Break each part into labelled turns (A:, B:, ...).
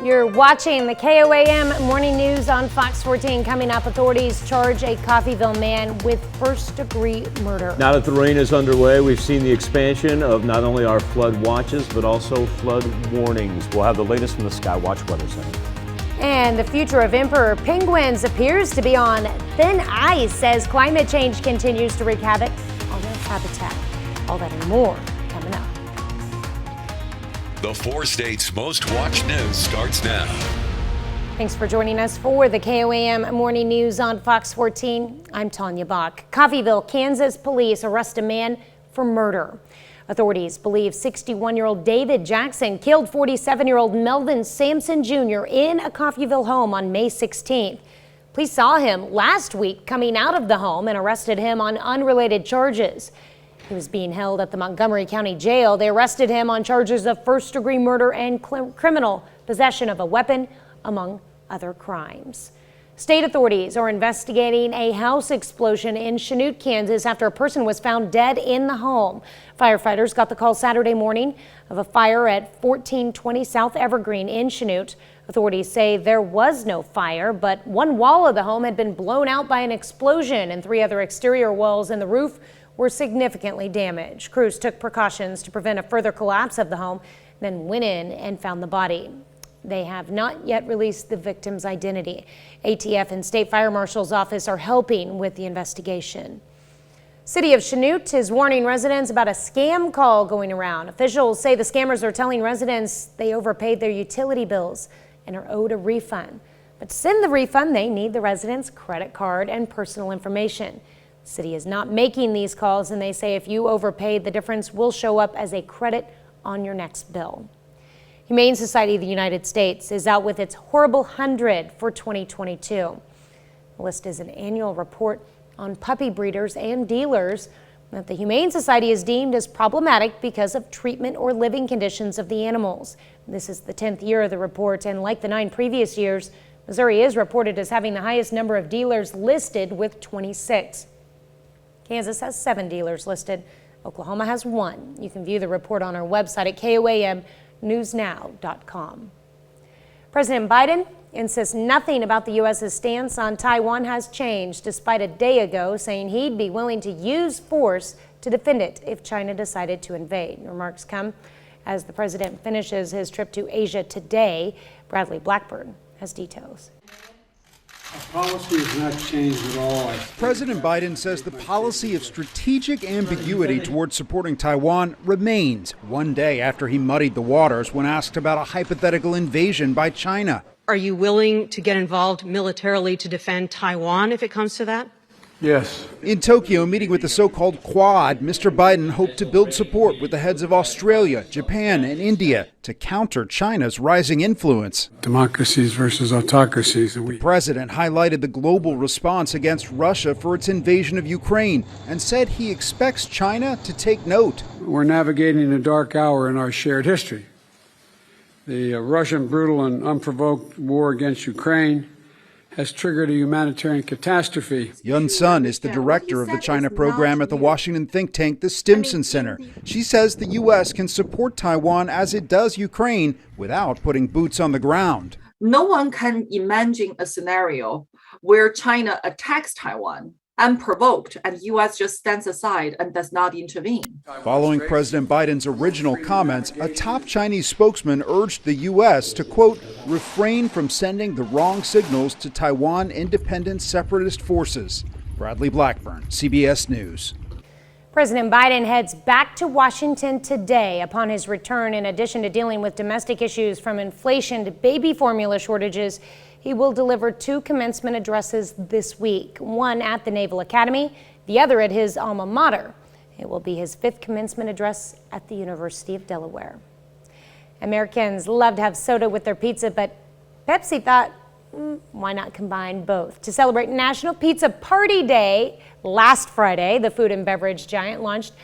A: You're watching the KOAM Morning News on Fox 14. Coming up, authorities charge a Coffeeville man with first-degree murder.
B: Now that the rain is underway, we've seen the expansion of not only our flood watches, but also flood warnings. We'll have the latest from the Skywatch Weather Center.
A: And the future of emperor penguins appears to be on thin ice as climate change continues to wreak havoc on their habitat. All that and more coming up.
C: The 4 states' most watched news starts now.
A: Thanks for joining us for the KOAM Morning News on Fox 14. I'm Tanya Bach. Coffeeville, Kansas police arrest a man for murder. Authorities believe 61-year-old David Jackson killed 47-year-old Melvin Sampson Jr. in a Coffeeville home on May 16th. Police saw him last week coming out of the home and arrested him on unrelated charges. He was being held at the Montgomery County Jail. They arrested him on charges of first-degree murder and criminal possession of a weapon, among other crimes. State authorities are investigating a house explosion in Chinook, Kansas, after a person was found dead in the home. Firefighters got the call Saturday morning of a fire at 1420 South Evergreen in Chinook. Authorities say there was no fire, but one wall of the home had been blown out by an explosion, and 3 other exterior walls and the roof were significantly damaged. Crews took precautions to prevent a further collapse of the home, then went in and found the body. They have not yet released the victim's identity. ATF and State Fire Marshal's office are helping with the investigation. City of Chinook is warning residents about a scam call going around. Officials say the scammers are telling residents they overpaid their utility bills and are owed a refund. But to send the refund, they need the residents' credit card and personal information. The city is not making these calls, and they say if you overpaid, the difference will show up as a credit on your next bill. Humane Society of the United States is out with its Horrible 100 for 2022. The list is an annual report on puppy breeders and dealers that the Humane Society is deemed as problematic because of treatment or living conditions of the animals. This is the 10th year of the report, and like the 9 previous years, Missouri is reported as having the highest number of dealers listed with 26. Kansas has 7 dealers listed. Oklahoma has 1. You can view the report on our website at KOAMnewsnow.com. President Biden insists nothing about the U.S.'s stance on Taiwan has changed, despite a day ago saying he'd be willing to use force to defend it if China decided to invade. Remarks come as the president finishes his trip to Asia today. Bradley Blackburn has details.
D: Our policy has not changed at all.
E: President Biden says the policy of strategic ambiguity towards supporting Taiwan remains, one day after he muddied the waters when asked about a hypothetical invasion by China.
F: Are you willing to get involved militarily to defend Taiwan if it comes to that?
D: Yes.
E: In Tokyo, meeting with the so-called Quad, Mr. Biden hoped to build support with the heads of Australia, Japan, and India to counter China's rising influence.
D: Democracies versus autocracies.
E: The president highlighted the global response against Russia for its invasion of Ukraine and said he expects China to take note.
D: We're navigating a dark hour in our shared history. The Russian brutal and unprovoked war against Ukraine has triggered a humanitarian catastrophe.
E: Yun Sun is the director of the China program at the Washington think tank, the Stimson Center. She says the U.S. can support Taiwan as it does Ukraine without putting boots on the ground.
G: No one can imagine a scenario where China attacks Taiwan unprovoked and U.S. just stands aside and does not intervene.
E: Following President Biden's original comments, a top Chinese spokesman urged the U.S. to, quote, refrain from sending the wrong signals to Taiwan independent separatist forces. Bradley Blackburn, CBS News.
A: President Biden heads back to Washington today. Upon his return, in addition to dealing with domestic issues from inflation to baby formula shortages, he will deliver 2 commencement addresses this week, one at the Naval Academy, the other at his alma mater. It will be his 5th commencement address at the University of Delaware. Americans love to have soda with their pizza, but Pepsi thought, why not combine both? To celebrate National Pizza Party Day last Friday, the food and beverage giant launched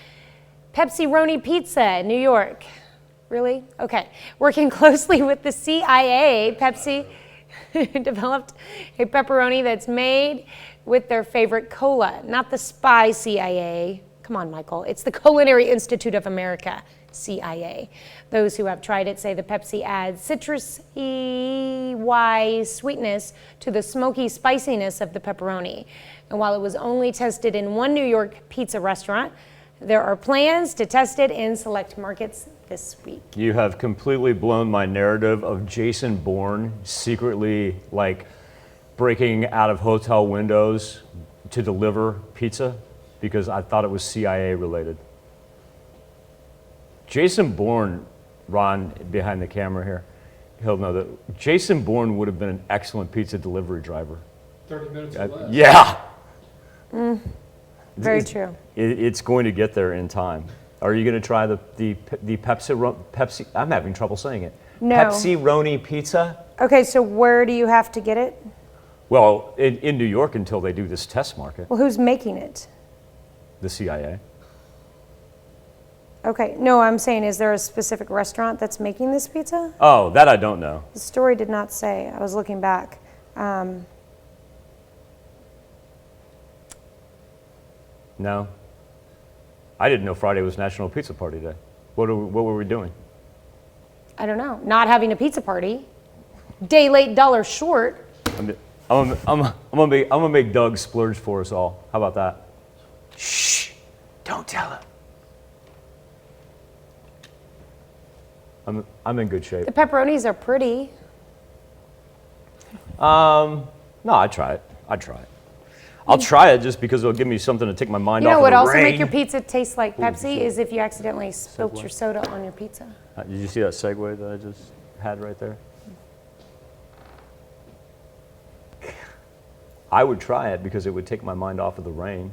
A: Pepsi-Roni Pizza in New York. Really? Okay. Working closely with the CIA, Pepsi developed a pepperoni that's made with their favorite cola, not the spy CIA. Come on, Michael. It's the Culinary Institute of America. CIA. Those who have tried it say the Pepsi adds citrusy sweetness to the smoky spiciness of the pepperoni. And while it was only tested in one New York pizza restaurant, there are plans to test it in select markets this week.
B: You have completely blown my narrative of Jason Bourne secretly breaking out of hotel windows to deliver pizza, because I thought it was CIA related. Jason Bourne, Ron behind the camera here, he'll know that Jason Bourne would have been an excellent pizza delivery driver.
D: 30 minutes or less.
B: Yeah.
A: Very true.
B: It's going to get there in time. Are you going to try the Pepsi? I'm having trouble saying it.
A: No.
B: Pepsi-roni pizza?
A: Okay, so where do you have to get it?
B: Well, in New York until they do this test market.
A: Well, who's making it?
B: The CIA.
A: Okay, no, I'm saying, is there a specific restaurant that's making this pizza?
B: Oh, that I don't know.
A: The story did not say. I was looking back.
B: No. I didn't know Friday was National Pizza Party Day. What were we doing?
A: I don't know. Not having a pizza party. Day late, dollar short.
B: I'm gonna make Doug splurge for us all. How about that? Shh! Don't tell him. I'm in good shape.
A: The pepperonis are pretty.
B: No, I'd try it. I'll try it just because it'll give me something to take my mind off of the rain.
A: You know what also make your pizza taste like Pepsi is if you accidentally spilt your soda on your pizza.
B: Did you see that segue that I just had right there? I would try it because it would take my mind off of the rain.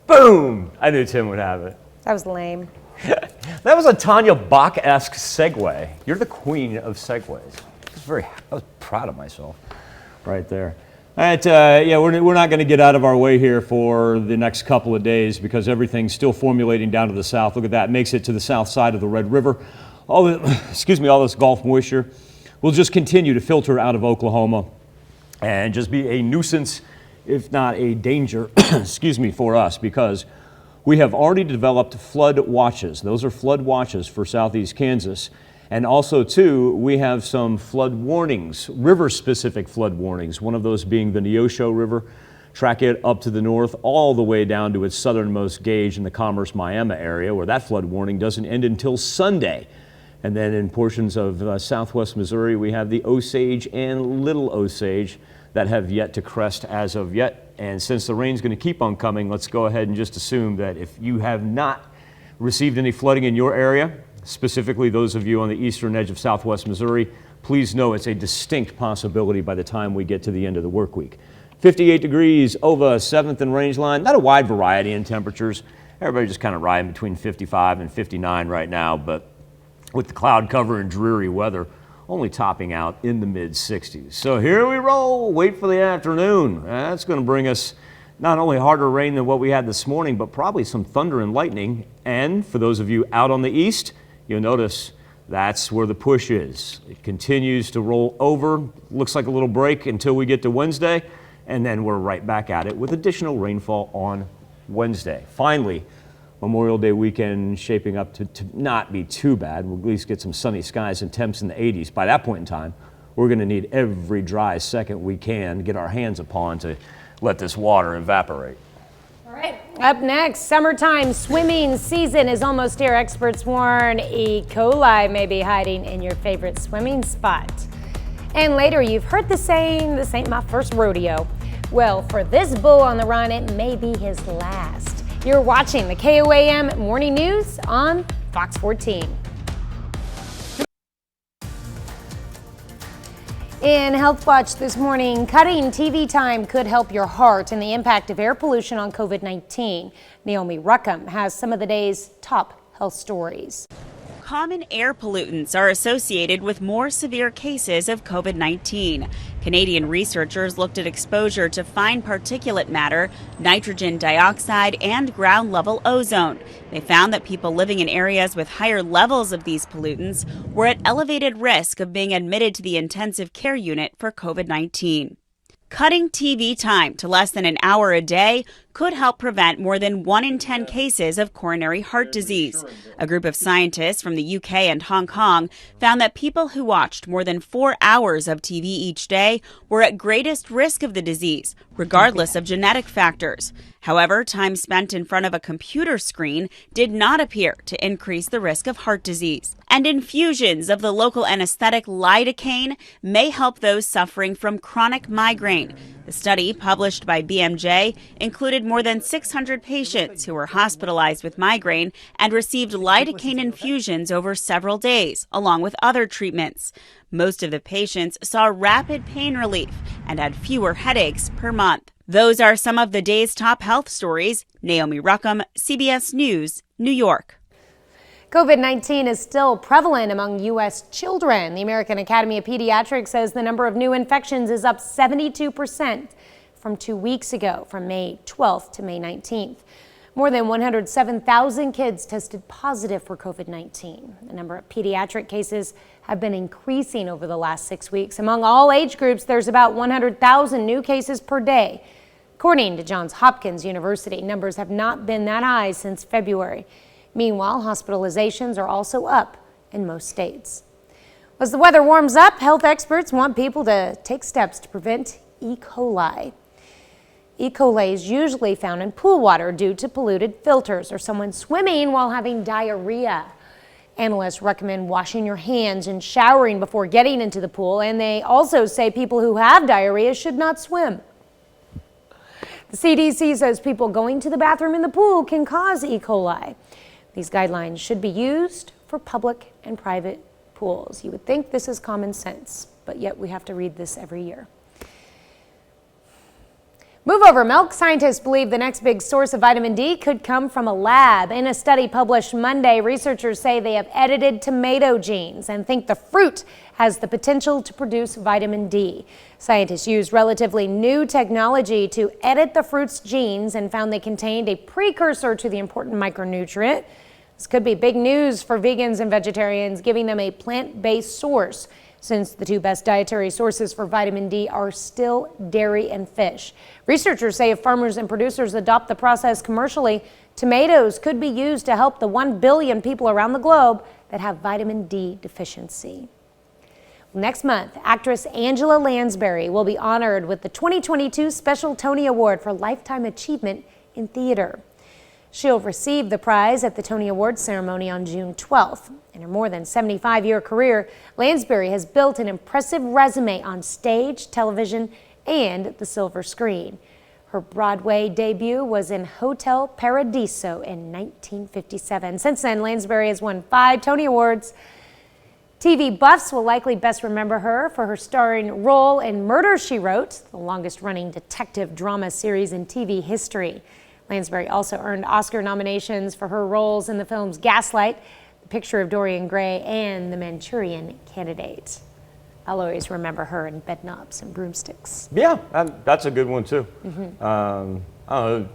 B: Boom! I knew Tim would have it.
A: That was lame.
B: That was a Tanya Bach-esque segue. You're the queen of segues. I was proud of myself right there. All right, we're not going to get out of our way here for the next couple of days because everything's still formulating down to the south. Look at that, makes it to the south side of the Red River. All this Gulf moisture will just continue to filter out of Oklahoma and just be a nuisance, if not a danger, for us, because we have already developed flood watches. Those are flood watches for southeast Kansas. And also, too, we have some flood warnings, river-specific flood warnings, one of those being the Neosho River. Track it up to the north all the way down to its southernmost gauge in the Commerce-Miami area, where that flood warning doesn't end until Sunday. And then in portions of southwest Missouri, we have the Osage and Little Osage that have yet to crest as of yet. And since the rain's going to keep on coming, let's go ahead and just assume that if you have not received any flooding in your area, specifically those of you on the eastern edge of southwest Missouri, please know it's a distinct possibility by the time we get to the end of the work week. 58 degrees over 7th and range line, not a wide variety in temperatures. Everybody just kind of riding between 55 and 59 right now, but with the cloud cover and dreary weather, only topping out in the mid-60s. So here we roll, wait for the afternoon. That's going to bring us not only harder rain than what we had this morning, but probably some thunder and lightning. And for those of you out on the east, you'll notice that's where the push is. It continues to roll over, looks like a little break until we get to Wednesday, and then we're right back at it with additional rainfall on Wednesday. Finally, Memorial Day weekend shaping up to not be too bad. We'll at least get some sunny skies and temps in the 80s. By that point in time, we're going to need every dry second we can get our hands upon to let this water evaporate.
A: All right, up next, summertime swimming season is almost here. Experts warn E. Coli may be hiding in your favorite swimming spot. And later, you've heard the saying, this ain't my first rodeo. Well, for this bull on the run, it may be his last. You're watching the KOAM Morning News on Fox 14. In Health Watch this morning, cutting TV time could help your heart and the impact of air pollution on COVID-19. Naomi Ruckham has some of the day's top health stories.
H: Common air pollutants are associated with more severe cases of COVID-19. Canadian researchers looked at exposure to fine particulate matter, nitrogen dioxide, and ground-level ozone. They found that people living in areas with higher levels of these pollutants were at elevated risk of being admitted to the intensive care unit for COVID-19. Cutting TV time to less than an hour a day could help prevent more than 1 in 10 cases of coronary heart disease. A group of scientists from the UK and Hong Kong found that people who watched more than 4 hours of TV each day were at greatest risk of the disease, regardless of genetic factors. However, time spent in front of a computer screen did not appear to increase the risk of heart disease. And infusions of the local anesthetic lidocaine may help those suffering from chronic migraine. The study, published by BMJ, included more than 600 patients who were hospitalized with migraine and received lidocaine infusions over several days, along with other treatments. Most of the patients saw rapid pain relief and had fewer headaches per month. Those are some of the day's top health stories. Naomi Ruckham, CBS News, New York.
A: COVID-19 is still prevalent among U.S. children. The American Academy of Pediatrics says the number of new infections is up 72% from 2 weeks ago, from May 12th to May 19th. More than 107,000 kids tested positive for COVID-19. The number of pediatric cases have been increasing over the last 6 weeks. Among all age groups, there's about 100,000 new cases per day. According to Johns Hopkins University, numbers have not been that high since February. Meanwhile, hospitalizations are also up in most states. As the weather warms up, health experts want people to take steps to prevent E. coli. E. coli is usually found in pool water due to polluted filters or someone swimming while having diarrhea. Analysts recommend washing your hands and showering before getting into the pool, and they also say people who have diarrhea should not swim. The CDC says people going to the bathroom in the pool can cause E. coli. These guidelines should be used for public and private pools. You would think this is common sense, but yet we have to read this every year. Move over milk. Scientists believe the next big source of vitamin D could come from a lab. In a study published Monday, researchers say they have edited tomato genes and think the fruit has the potential to produce vitamin D. Scientists used relatively new technology to edit the fruit's genes and found they contained a precursor to the important micronutrient. This could be big news for vegans and vegetarians, giving them a plant-based source, since the two best dietary sources for vitamin D are still dairy and fish. Researchers say if farmers and producers adopt the process commercially, tomatoes could be used to help the 1 billion people around the globe that have vitamin D deficiency. Next month, actress Angela Lansbury will be honored with the 2022 Special Tony Award for Lifetime Achievement in Theater. She'll receive the prize at the Tony Awards ceremony on June 12th. In her more than 75-year career, Lansbury has built an impressive resume on stage, television, and the silver screen. Her Broadway debut was in Hotel Paradiso in 1957. Since then, Lansbury has won 5 Tony Awards. TV buffs will likely best remember her for her starring role in Murder, She Wrote, the longest-running detective drama series in TV history. Lansbury also earned Oscar nominations for her roles in the films Gaslight, The Picture of Dorian Gray, and The Manchurian Candidate. I'll always remember her in Bedknobs and Broomsticks.
B: Yeah, that's a good one too. I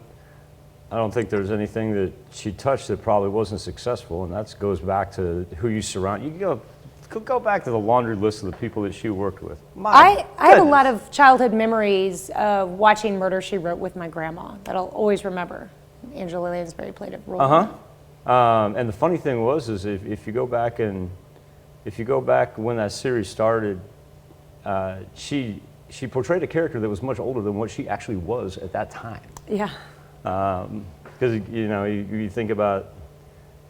B: don't think there's anything that she touched that probably wasn't successful, and that goes back to who you surround. You go back to the laundry list of the people that she worked with.
A: I have a lot of childhood memories of watching Murder, She Wrote with my grandma that I'll always remember. Angela Lansbury played a role.
B: And the funny thing was, is if you go back when that series started, she portrayed a character that was much older than what she actually was at that time.
A: Yeah.
B: Because you think about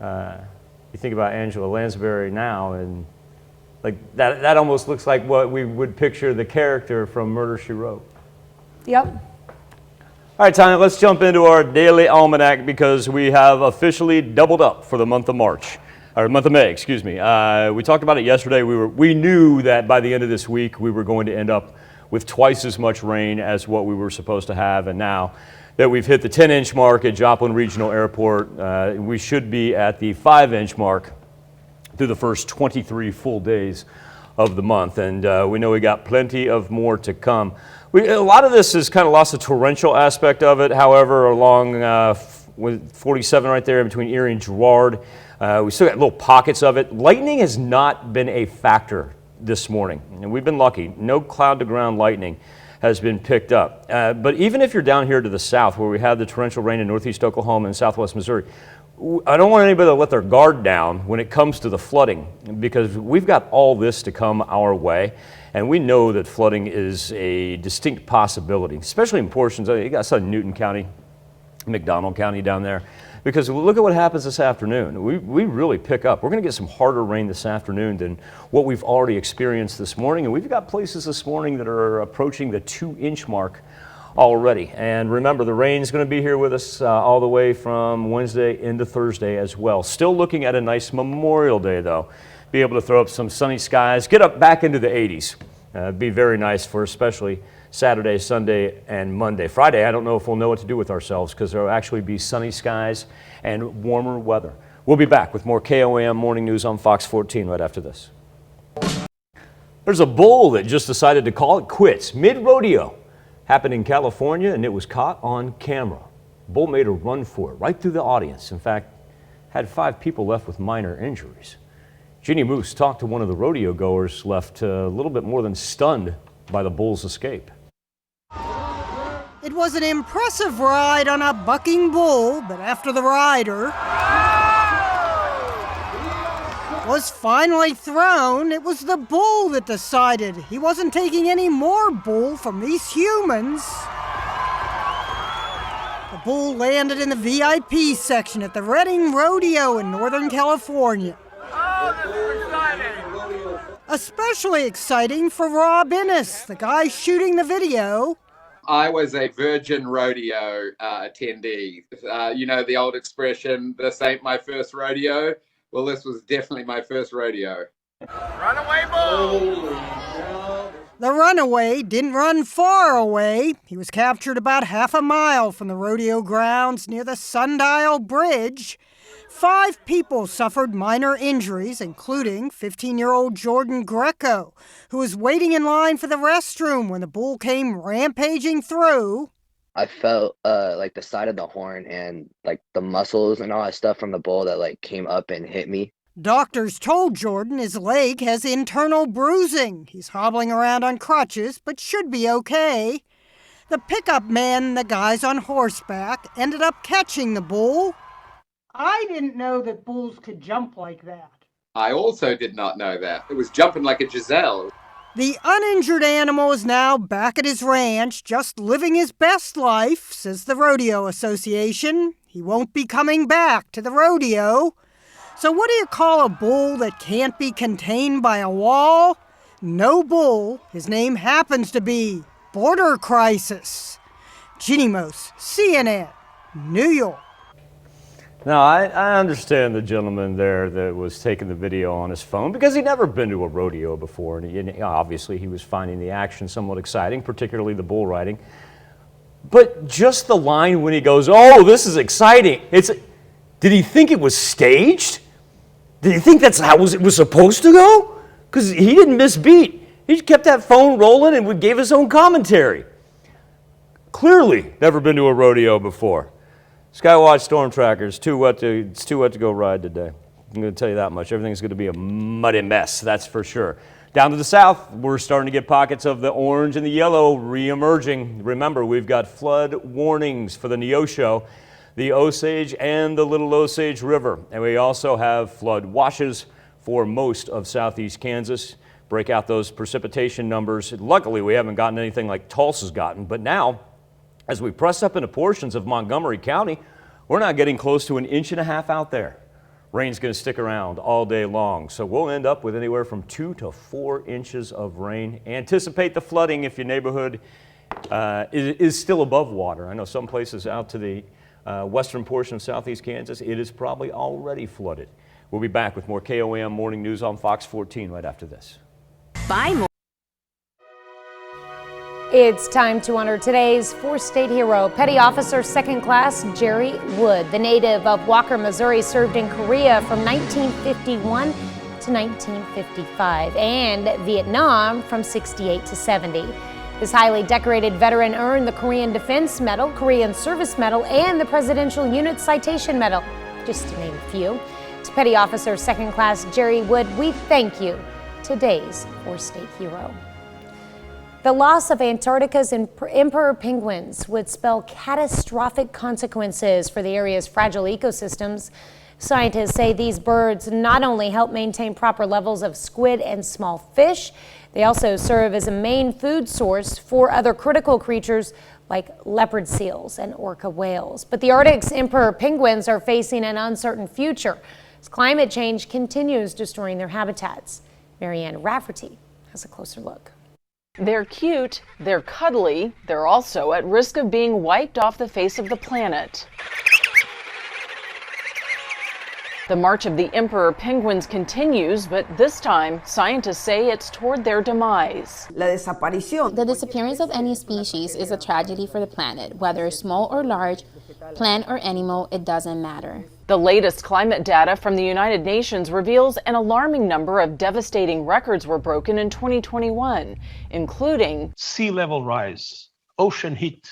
B: Angela Lansbury now, and like that almost looks like what we would picture the character from Murder, She Wrote.
A: Yep.
B: All right, Tanya, let's jump into our daily almanac because we have officially doubled up for the month of March, or month of May, excuse me. We talked about it yesterday. We knew that by the end of this week we were going to end up with twice as much rain as what we were supposed to have, and now that we've hit the 10-inch mark at Joplin Regional Airport, we should be at the 5-inch mark through the first 23 full days of the month, and we know we got plenty of more to come. A lot of this has kind of lost the torrential aspect of it. However, along with 47 right there between Erie and Girard, we still got little pockets of it. Lightning has not been a factor this morning, and we've been lucky. No cloud to ground lightning has been picked up. But even if you're down here to the south, where we have the torrential rain in northeast Oklahoma and southwest Missouri, I don't want anybody to let their guard down when it comes to the flooding, because we've got all this to come our way, and we know that flooding is a distinct possibility, especially in portions. You got some Newton County, McDonald County down there, because look at what happens this afternoon. We really pick up. We're going to get some harder rain this afternoon than what we've already experienced this morning, and we've got places this morning that are approaching the 2-inch mark already. And remember, the rain is going to be here with us all the way from Wednesday into Thursday as well. Still looking at a nice Memorial Day, though. Be able to throw up some sunny skies, get up back into the 80s. Be very nice for especially Saturday, Sunday, and Monday. Friday, I don't know if we'll know what to do with ourselves, because there will actually be sunny skies and warmer weather. We'll be back with more KOAM Morning News on Fox 14 right after this. There's a bull that just decided to call it quits mid-rodeo. Happened in California, and it was caught on camera. Bull made a run for it right through the audience. In fact, had 5 people left with minor injuries. Ginny Moose talked to one of the rodeo goers, left a little bit more than stunned by the bull's escape.
I: It was an impressive ride on a bucking bull, but after the rider was finally thrown, it was the bull that decided he wasn't taking any more bull from these humans. The bull landed in the VIP section at the Redding Rodeo in Northern California.
J: Oh, this is exciting!
I: Especially exciting for Rob Innes, the guy shooting the video.
K: I was a virgin rodeo attendee. You know the old expression, this ain't my first rodeo? Well, this was definitely my first rodeo.
J: Runaway bull!
I: The runaway didn't run far away. He was captured about half a mile from the rodeo grounds near the Sundial Bridge. 5 people suffered minor injuries, including 15-year-old Jordan Greco, who was waiting in line for the restroom when the bull came rampaging through.
L: I felt like the side of the horn and like the muscles and all that stuff from the bull that like came up and hit me.
I: Doctors told Jordan his leg has internal bruising. He's hobbling around on crutches, but should be okay. The pickup man and the guys on horseback ended up catching the bull. I didn't know that bulls could jump like that.
K: I also did not know that. It was jumping like a gazelle.
I: The uninjured animal is now back at his ranch, just living his best life, says the Rodeo Association. He won't be coming back to the rodeo. So what do you call a bull that can't be contained by a wall? No bull. His name happens to be Border Crisis. Ginny Moose, CNN, New York.
B: Now, I understand the gentleman there that was taking the video on his phone because he'd never been to a rodeo before, and obviously he was finding the action somewhat exciting, particularly the bull riding. But just the line when he goes, "Oh, this is exciting," did he think it was staged? Did he think that's how it was supposed to go? Because he didn't miss beat. He kept that phone rolling and gave his own commentary. Clearly never been to a rodeo before. Skywatch storm trackers, it's too wet to go ride today. I'm going to tell you that much. Everything's going to be a muddy mess, that's for sure. Down to the south, we're starting to get pockets of the orange and the yellow re-emerging. Remember, we've got flood warnings for the Neosho, the Osage, and the Little Osage River. And we also have flood washes for most of southeast Kansas. Break out those precipitation numbers. Luckily, we haven't gotten anything like Tulsa's gotten, but now, as we press up into portions of Montgomery County, we're not getting close to 1.5 inches out there. Rain's going to stick around all day long, so we'll end up with anywhere from 2 to 4 inches of rain. Anticipate the flooding if your neighborhood is still above water. I know some places out to the western portion of southeast Kansas, it is probably already flooded. We'll be back with more KOAM Morning News on Fox 14 right after this.
H: Buy more.
A: It's time to honor today's four-state hero, Petty Officer Second Class Jerry Wood. The native of Walker, Missouri, served in Korea from 1951 to 1955 and Vietnam from 68 to 70. This highly decorated veteran earned the Korean Defense Medal, Korean Service Medal, and the Presidential Unit Citation Medal, just to name a few. To Petty Officer Second Class Jerry Wood, we thank you, today's four-state hero. The loss of Antarctica's emperor penguins would spell catastrophic consequences for the area's fragile ecosystems. Scientists say these birds not only help maintain proper levels of squid and small fish, they also serve as a main food source for other critical creatures like leopard seals and orca whales. But the Arctic's emperor penguins are facing an uncertain future as climate change continues destroying their habitats. Marianne Rafferty has a closer look.
M: They're cute, they're cuddly, they're also at risk of being wiped off the face of the planet. The march of the emperor penguins continues, but this time, scientists say it's toward their demise.
N: The disappearance of any species is a tragedy for the planet, whether small or large, plant or animal, it doesn't matter.
M: The latest climate data from the United Nations reveals an alarming number of devastating records were broken in 2021, including
O: sea level rise, ocean heat,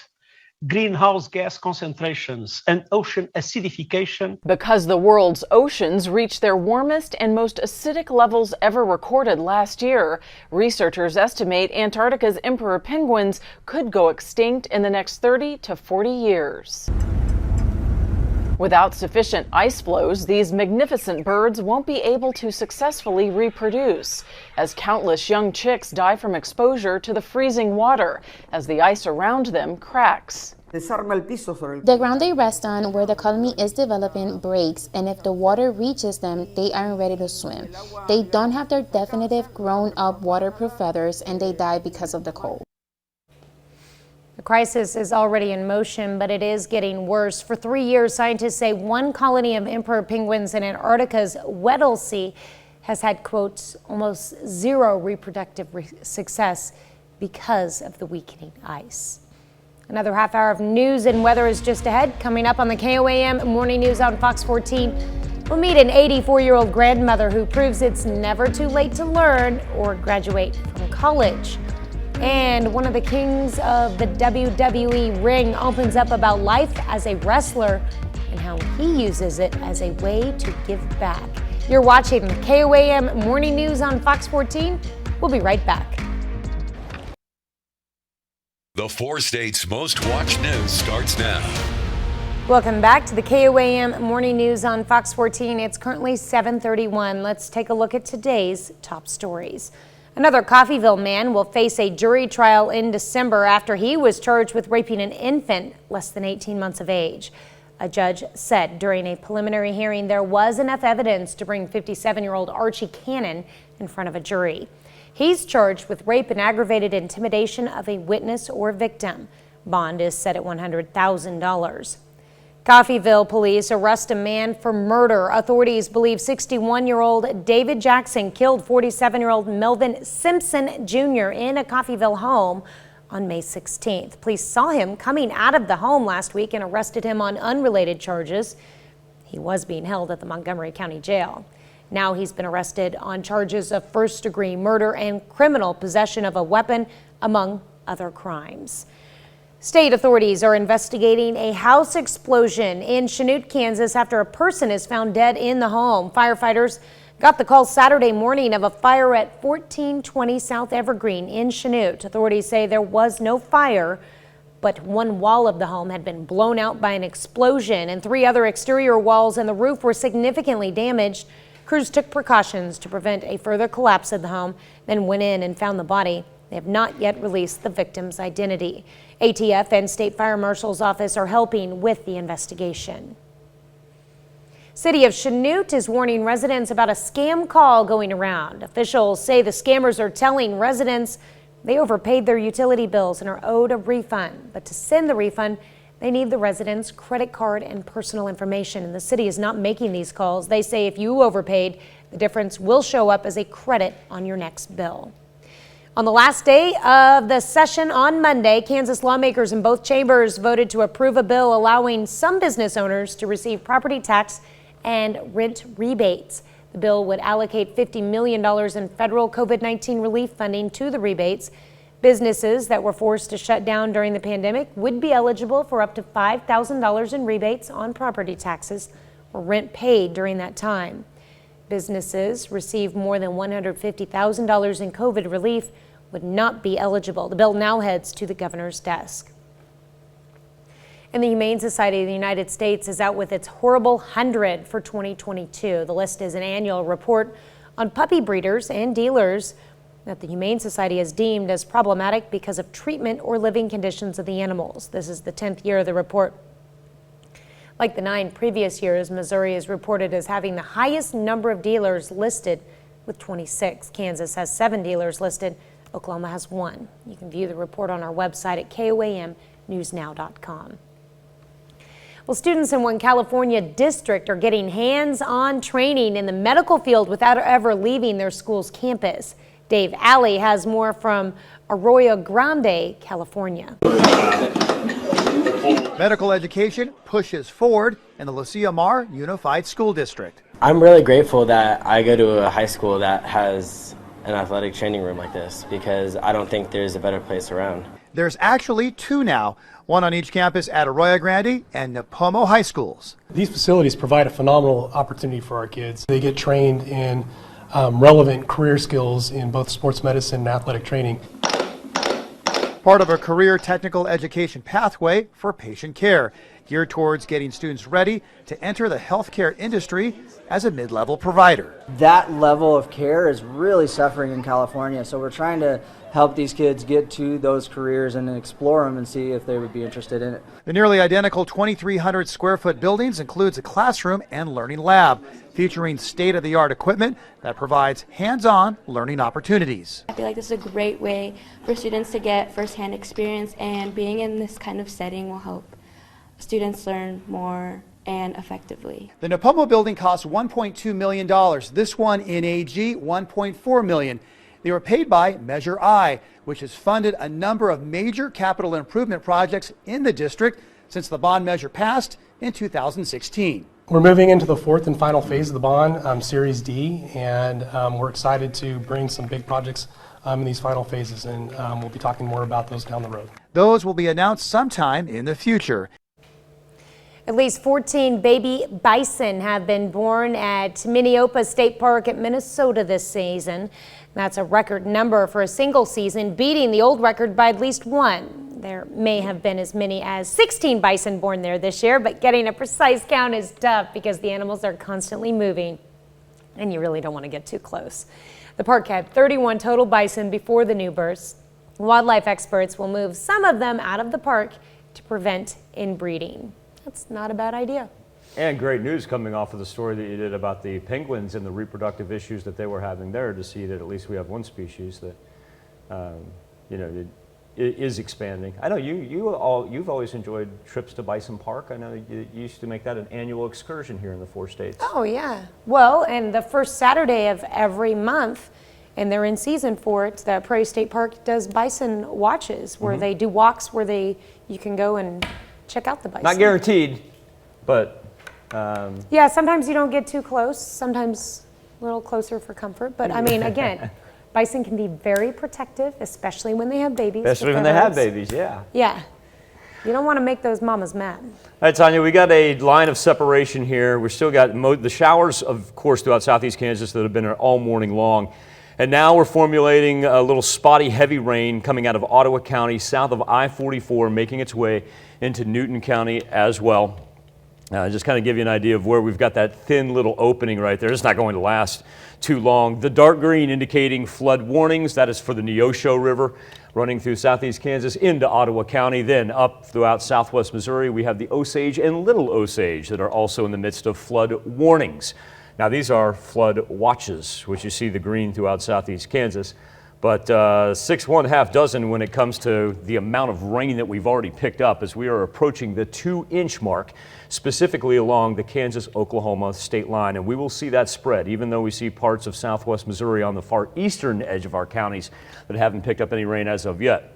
O: greenhouse gas concentrations, and ocean acidification.
M: Because the world's oceans reached their warmest and most acidic levels ever recorded last year, researchers estimate Antarctica's emperor penguins could go extinct in the next 30 to 40 years. Without sufficient ice flows, these magnificent birds won't be able to successfully reproduce, as countless young chicks die from exposure to the freezing water as the ice around them cracks.
N: The ground they rest on, where the colony is developing, breaks, and if the water reaches them, they aren't ready to swim. They don't have their definitive grown-up waterproof feathers, and they die because of the cold.
A: The crisis is already in motion, but it is getting worse. For 3 years, scientists say one colony of emperor penguins in Antarctica's Weddell Sea has had, quotes, almost zero reproductive success because of the weakening ice. Another half hour of news and weather is just ahead. Coming up on the KOAM Morning News on Fox 14, we'll meet an 84-year-old grandmother who proves it's never too late to learn or graduate from college. And one of the kings of the WWE ring opens up about life as a wrestler and how he uses it as a way to give back. You're watching the KOAM Morning News on Fox 14. We'll be right back.
C: The 4 states' most watched news starts now.
A: Welcome back to the KOAM Morning News on Fox 14. It's currently 7:31. Let's take a look at today's top stories. Another Coffeeville man will face a jury trial in December after he was charged with raping an infant less than 18 months of age. A judge said during a preliminary hearing there was enough evidence to bring 57-year-old Archie Cannon in front of a jury. He's charged with rape and aggravated intimidation of a witness or victim. Bond is set at $100,000. Coffeeville police arrest a man for murder. Authorities believe 61-year-old David Jackson killed 47-year-old Melvin Sampson Jr. in a Coffeeville home on May 16th. Police saw him coming out of the home last week and arrested him on unrelated charges. He was being held at the Montgomery County Jail. Now he's been arrested on charges of first-degree murder and criminal possession of a weapon, among other crimes. State authorities are investigating a house explosion in Chinook, Kansas after a person is found dead in the home. Firefighters got the call Saturday morning of a fire at 1420 South Evergreen in Chinook. Authorities say there was no fire, but one wall of the home had been blown out by an explosion and 3 other exterior walls and the roof were significantly damaged. Crews took precautions to prevent a further collapse of the home, then went in and found the body. They have not yet released the victim's identity. ATF and State Fire Marshal's Office are helping with the investigation. City of Chinook is warning residents about a scam call going around. Officials say the scammers are telling residents they overpaid their utility bills and are owed a refund. But to send the refund, they need the residents' credit card and personal information. And the city is not making these calls. They say if you overpaid, the difference will show up as a credit on your next bill. On the last day of the session on Monday, Kansas lawmakers in both chambers voted to approve a bill allowing some business owners to receive property tax and rent rebates. The bill would allocate $50 million in federal COVID-19 relief funding to the rebates. Businesses that were forced to shut down during the pandemic would be eligible for up to $5,000 in rebates on property taxes or rent paid during that time. Businesses received more than $150,000 in COVID relief, would not be eligible. The bill now heads to the governor's desk. And the Humane Society of the United States is out with its Horrible 100 for 2022. The list is an annual report on puppy breeders and dealers that the Humane Society has deemed as problematic because of treatment or living conditions of the animals. This is the 10th year of the report. Like the 9 previous years, Missouri is reported as having the highest number of dealers listed with 26. Kansas has 7 dealers listed. Oklahoma has 1. You can view the report on our website at KOAMnewsnow.com. Well, students in one California district are getting hands-on training in the medical field without ever leaving their school's campus. Dave Alley has more from Arroyo Grande, California.
P: Medical education pushes forward in the Lucia Mar Unified School District.
Q: I'm really grateful that I go to a high school that has an athletic training room like this, because I don't think there's a better place around.
P: There's actually 2 now, one on each campus at Arroyo Grande and Napomo High Schools.
R: These facilities provide a phenomenal opportunity for our kids. They get trained in relevant career skills in both sports medicine and athletic training.
P: Part of a career technical education pathway for patient care, geared towards getting students ready to enter the healthcare industry as a mid-level provider.
S: That level of care is really suffering in California, so we're trying to help these kids get to those careers and explore them and see if they would be interested in it.
P: The nearly identical 2,300 square foot buildings includes a classroom and learning lab, featuring state-of-the-art equipment that provides hands-on learning opportunities.
T: I feel like this is a great way for students to get first-hand experience, and being in this kind of setting will help students learn more and effectively.
P: The Napomo building cost $1.2 million. This one in AG, $1.4 million. They were paid by Measure I, which has funded a number of major capital improvement projects in the district since the bond measure passed in 2016.
R: We're moving into the 4th and final phase of the bond, Series D, and we're excited to bring some big projects in these final phases, and we'll be talking more about those down the road.
P: Those will be announced sometime in the future.
A: At least 14 baby bison have been born at Minneopa State Park at Minnesota this season. That's a record number for a single season, beating the old record by at least 1. There may have been as many as 16 bison born there this year, but getting a precise count is tough because the animals are constantly moving, and you really don't want to get too close. The park had 31 total bison before the new births. Wildlife experts will move some of them out of the park to prevent inbreeding. That's not a bad idea.
B: And great news coming off of the story that you did about the penguins and the reproductive issues that they were having there, to see that at least we have one species that, is expanding. I know you've always enjoyed trips to Bison Park. I know you used to make that an annual excursion here in the 4 states.
A: Oh yeah. Well, and the first Saturday of every month, and they're in season for it, the Prairie State Park does bison watches, where they do walks where you can go and check out the bison.
B: Not guaranteed, but
A: yeah, sometimes you don't get too close, sometimes a little closer for comfort, but I mean, again, bison can be very protective, especially when they have babies.
B: especially when they have babies, yeah.
A: Yeah, you don't want to make those mamas mad.
B: All right, Tanya, we got a line of separation here. We've still got the showers, of course, throughout southeast Kansas that have been all morning long. And now we're formulating a little spotty heavy rain coming out of Ottawa County, south of I-44, making its way into Newton County as well. Just kind of give you an idea of where we've got that thin little opening right there. It's not going to last too long. The dark green indicating flood warnings. That is for the Neosho River running through southeast Kansas into Ottawa County. Then up throughout southwest Missouri, we have the Osage and Little Osage that are also in the midst of flood warnings. Now these are flood watches, which you see the green throughout southeast Kansas. But 1/6 dozen when it comes to the amount of rain that we've already picked up, as we are approaching the 2-inch mark, specifically along the Kansas-Oklahoma state line. And we will see that spread, even though we see parts of southwest Missouri on the far eastern edge of our counties that haven't picked up any rain as of yet.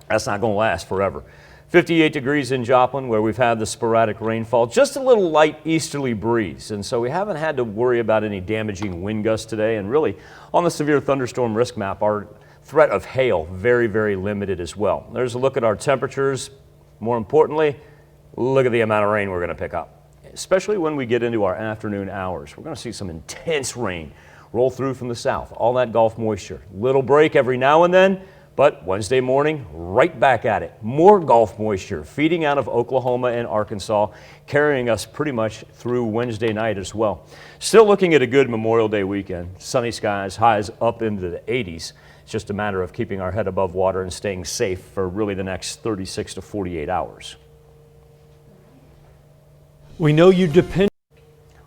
B: That's not going to last forever. 58 degrees in Joplin, where we've had the sporadic rainfall, just a little light easterly breeze. And so we haven't had to worry about any damaging wind gusts today. And really, on the severe thunderstorm risk map, our threat of hail very, very limited as well. There's a look at our temperatures. More importantly, look at the amount of rain we're going to pick up, especially when we get into our afternoon hours. We're going to see some intense rain roll through from the south. All that Gulf moisture. Little break every now and then, but Wednesday morning, right back at it. More Gulf moisture feeding out of Oklahoma and Arkansas, carrying us pretty much through Wednesday night as well. Still looking at a good Memorial Day weekend. Sunny skies, highs up into the 80s. It's just a matter of keeping our head above water and staying safe for really the next 36 to 48 hours. We know you depend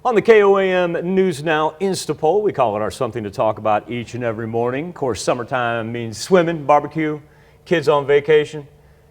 B: on the KOAM News Now Instapoll. We call it our something to talk about each and every morning. Of course, summertime means swimming, barbecue, kids on vacation,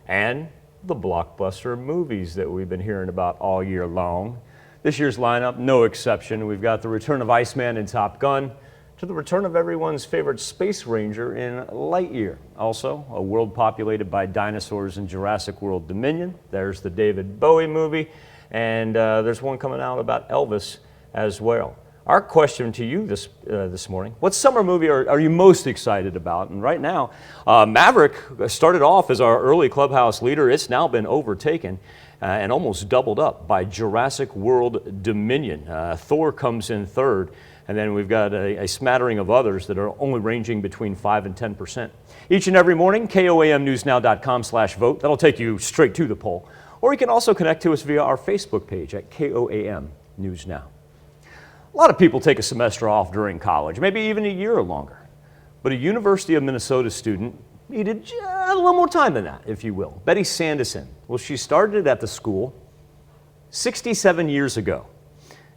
B: and the blockbuster movies that we've been hearing about all year long. This year's lineup, no exception. We've got the return of Iceman in Top Gun, to the return of everyone's favorite space ranger in Lightyear. Also, a world populated by dinosaurs in Jurassic World Dominion. There's the David Bowie movie. And there's one coming out about Elvis as well. Our question to you this morning, what summer movie are you most excited about? And right now, Maverick started off as our early clubhouse leader. It's now been overtaken and almost doubled up by Jurassic World Dominion. Thor comes in third, and then we've got a smattering of others that are only ranging between 5 and 10%. Each and every morning, KOAMnewsnow.com/vote. That'll take you straight to the poll. Or you can also connect to us via our Facebook page at KOAM News Now. A lot of people take a semester off during college, maybe even a year or longer. But a University of Minnesota student needed a little more time than that, if you will. Betty Sanderson, well, she started at the school 67 years ago.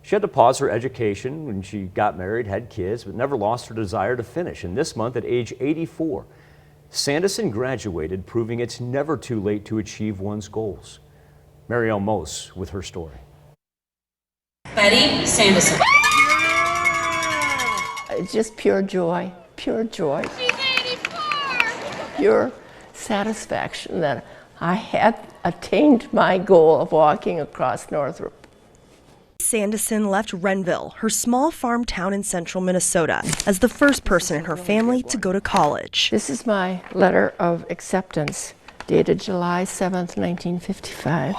B: She had to pause her education when she got married, had kids, but never lost her desire to finish. And this month, at age 84, Sanderson graduated, proving it's never too late to achieve one's goals. Marielle Mose with her story.
U: Betty Sanderson.
V: It's just pure joy, pure joy.
U: She's 84.
V: Pure satisfaction that I had attained my goal of walking across Northrop.
W: Sanderson left Renville, her small farm town in central Minnesota, as the first person in her family to go to college.
V: This is my letter of acceptance, dated July 7th, 1955.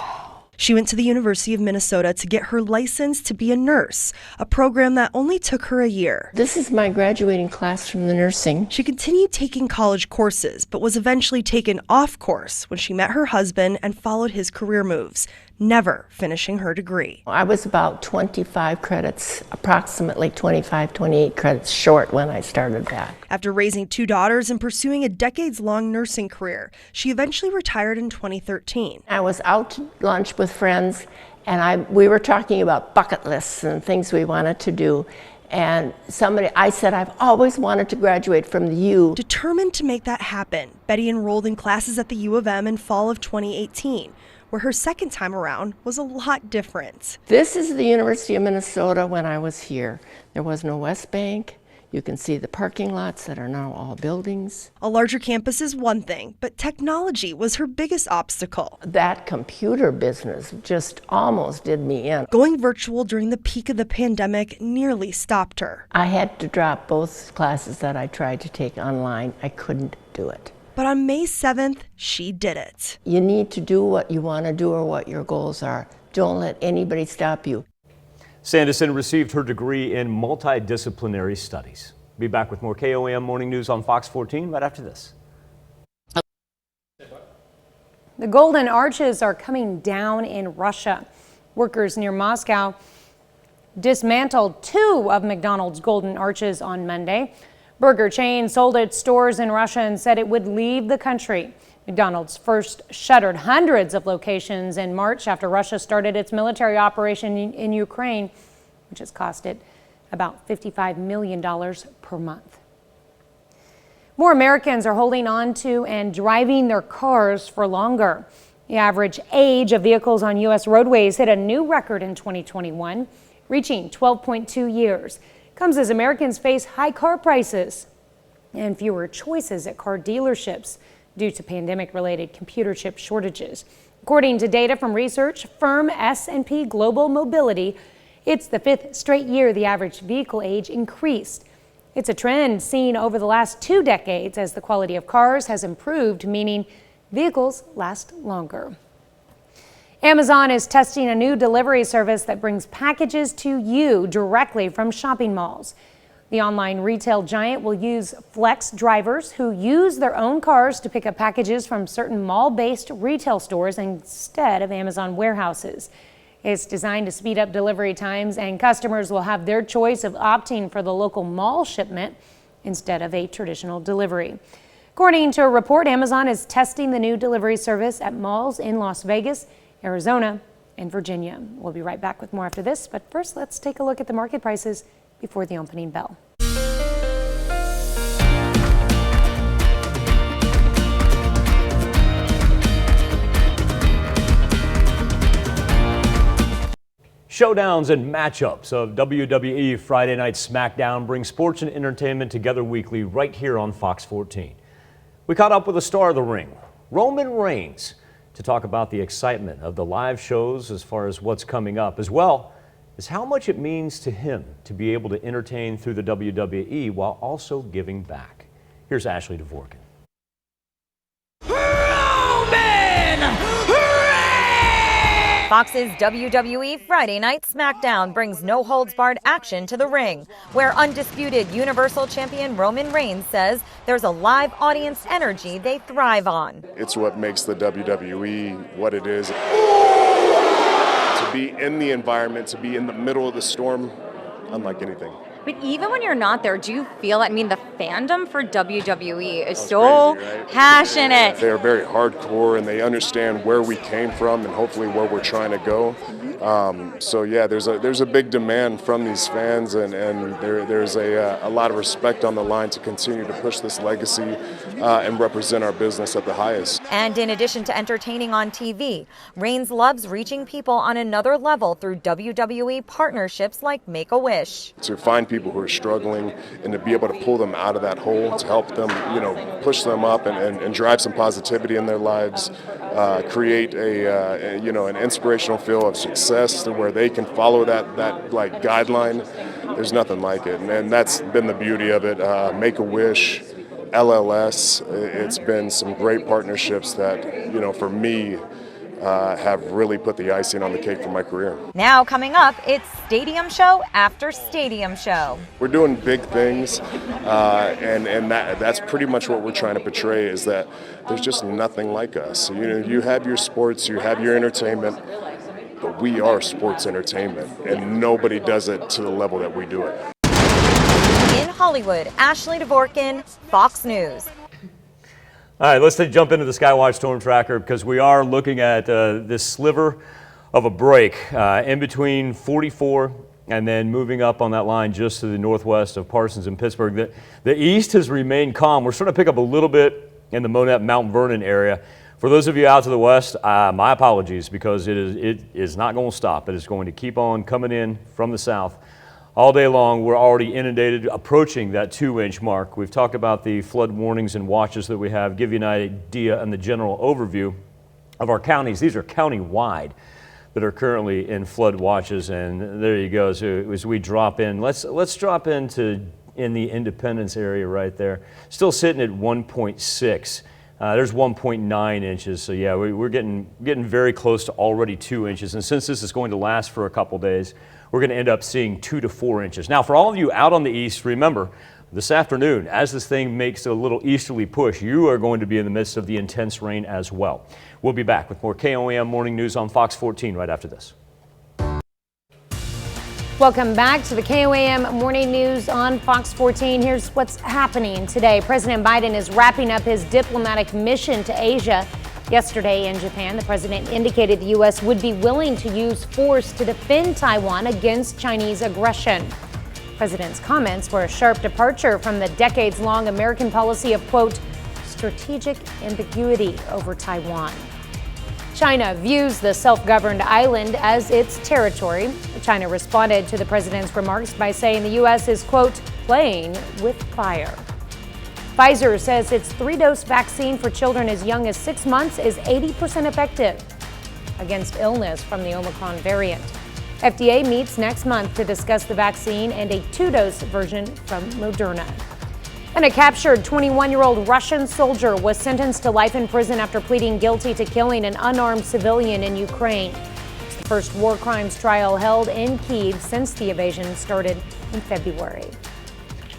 W: She went to the University of Minnesota to get her license to be a nurse, a program that only took her a year.
V: This is my graduating class from the nursing.
W: She continued taking college courses, but was eventually taken off course when she met her husband and followed his career moves, never finishing her degree.
V: I was about 25 credits, approximately 25, 28 credits short when I started back.
W: After raising 2 daughters and pursuing a decades-long nursing career, she eventually retired in 2013.
V: I was out to lunch with friends, and we were talking about bucket lists and things we wanted to do. And I said, I've always wanted to graduate from the U.
W: Determined to make that happen, Betty enrolled in classes at the U of M in fall of 2018. Where her second time around was a lot different.
V: This is the University of Minnesota when I was here. There was no West Bank. You can see the parking lots that are now all buildings.
W: A larger campus is one thing, but technology was her biggest obstacle.
V: That computer business just almost did me in.
W: Going virtual during the peak of the pandemic nearly stopped her.
V: I had to drop both classes that I tried to take online. I couldn't do it.
W: But on May 7th, she did it.
V: You need to do what you want to do or what your goals are. Don't let anybody stop you.
B: Sanderson received her degree in multidisciplinary studies. Be back with more KOAM Morning News on Fox 14 right after this.
A: The Golden Arches are coming down in Russia. Workers near Moscow dismantled 2 of McDonald's Golden Arches on Monday. Burger chain sold its stores in Russia and said it would leave the country. McDonald's first shuttered hundreds of locations in March after Russia started its military operation in Ukraine, which has cost it about $55 million per month. More Americans are holding on to and driving their cars for longer. The average age of vehicles on U.S. roadways hit a new record in 2021, reaching 12.2 years. Comes as Americans face high car prices and fewer choices at car dealerships due to pandemic-related computer chip shortages. According to data from research firm S&P Global Mobility, it's the 5th straight year the average vehicle age increased. It's a trend seen over the last 2 decades as the quality of cars has improved, meaning vehicles last longer. Amazon is testing a new delivery service that brings packages to you directly from shopping malls. The online retail giant will use flex drivers who use their own cars to pick up packages from certain mall-based retail stores instead of Amazon warehouses. It's designed to speed up delivery times, and customers will have their choice of opting for the local mall shipment instead of a traditional delivery. According to a report, Amazon is testing the new delivery service at malls in Las Vegas, Arizona, and Virginia. We'll be right back with more after this, but first let's take a look at the market prices before the opening bell.
B: Showdowns and matchups of WWE Friday Night SmackDown bring sports and entertainment together weekly right here on Fox 14. We caught up with the star of the ring, Roman Reigns, to talk about the excitement of the live shows as far as what's coming up, as well as how much it means to him to be able to entertain through the WWE while also giving back. Here's Ashley Dvorkin.
F: Fox's WWE Friday Night SmackDown brings no-holds-barred action to the ring, where undisputed Universal Champion Roman Reigns says there's a live audience energy they thrive on.
G: It's what makes the WWE what it is. To be in the environment, to be in the middle of the storm, unlike anything.
U: But even when you're not there, do you feel, I mean, the fandom for WWE is so
G: crazy, right?
U: passionate.
G: They're very hardcore and they understand where we came from and hopefully where we're trying to go. So yeah, there's a big demand from these fans, and there's a lot of respect on the line to continue to push this legacy and represent our business at the highest.
F: And in addition to entertaining on TV, Reigns loves reaching people on another level through WWE partnerships like Make-A-Wish.
G: To find people who are struggling and to be able to pull them out of that hole, to help them, push them up and drive some positivity in their lives, create an inspirational feel of success to where they can follow that like guideline. There's nothing like it, and that's been the beauty of it. Make-A-Wish, LLS, it's been some great partnerships that, for me, have really put the icing on the cake for my career.
F: Now coming up, it's stadium show after stadium show.
G: We're doing big things, and that's pretty much what we're trying to portray, is that there's just nothing like us. You have your sports, you have your entertainment, but we are sports entertainment, and nobody does it to the level that we do it.
F: In Hollywood, Ashley Dvorkin, Fox News.
B: All right, let's jump into the Skywatch Storm Tracker, because we are looking at this sliver of a break in between 44 and then moving up on that line just to the northwest of Parsons and Pittsburgh. The east has remained calm. We're starting to pick up a little bit in the Monette, Mount Vernon area. For those of you out to the west, my apologies, because it is not going to stop. It is going to keep on coming in from the south all day long. We're already inundated, approaching that 2-inch mark. We've talked about the flood warnings and watches that we have, give you an idea and the general overview of our counties. These are county-wide that are currently in flood watches, and there you go. So as we drop in, let's drop in the Independence area right there. Still sitting at 1.6. There's 1.9 inches, so yeah, we're getting very close to already 2 inches. And since this is going to last for a couple days, we're going to end up seeing 2 to 4 inches. Now, for all of you out on the east, remember, this afternoon, as this thing makes a little easterly push, you are going to be in the midst of the intense rain as well. We'll be back with more KOAM Morning News on Fox 14 right after this.
A: Welcome back to the KOAM Morning News on Fox 14. Here's what's happening today. President Biden is wrapping up his diplomatic mission to Asia. Yesterday in Japan, the president indicated the U.S. would be willing to use force to defend Taiwan against Chinese aggression. The president's comments were a sharp departure from the decades-long American policy of, quote, strategic ambiguity over Taiwan. China views the self-governed island as its territory. China responded to the president's remarks by saying the U.S. is, quote, playing with fire. Pfizer says its 3-dose vaccine for children as young as 6 months is 80% effective against illness from the Omicron variant. FDA meets next month to discuss the vaccine and a 2-dose version from Moderna. And a captured 21-year-old Russian soldier was sentenced to life in prison after pleading guilty to killing an unarmed civilian in Ukraine. It's the first war crimes trial held in Kyiv since the invasion started in February.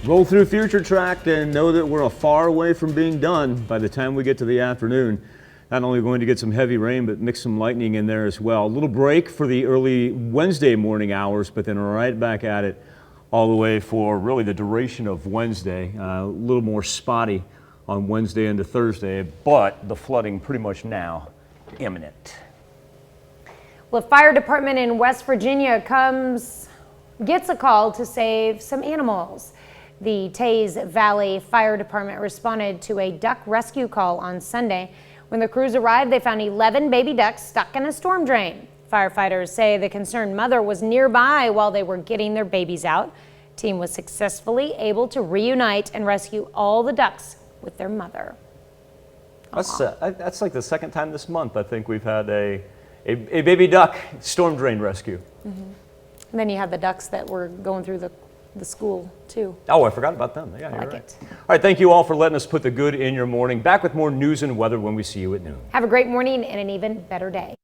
B: Roll through Future Track and know that we're far away from being done by the time we get to the afternoon. Not only going to get some heavy rain, but mix some lightning in there as well. A little break for the early Wednesday morning hours, but then right back at it all the way for really the duration of Wednesday. A little more spotty on Wednesday into Thursday, but the flooding pretty much now imminent.
A: Well, the fire department in West Virginia gets a call to save some animals. The Taze Valley Fire Department responded to a duck rescue call on Sunday. When the crews arrived, they found 11 baby ducks stuck in a storm drain. Firefighters say the concerned mother was nearby while they were getting their babies out. The team was successfully able to reunite and rescue all the ducks with their mother.
B: That's like the second time this month I think we've had a baby duck storm drain rescue.
A: Mm-hmm. And then you had the ducks that were going through the school too.
B: Oh, I forgot about them. Yeah,
A: I like
B: right.
A: it.
B: All right, thank you all for letting us put the good in your morning. Back with more news and weather when we see you at noon.
A: Have a great morning and an even better day.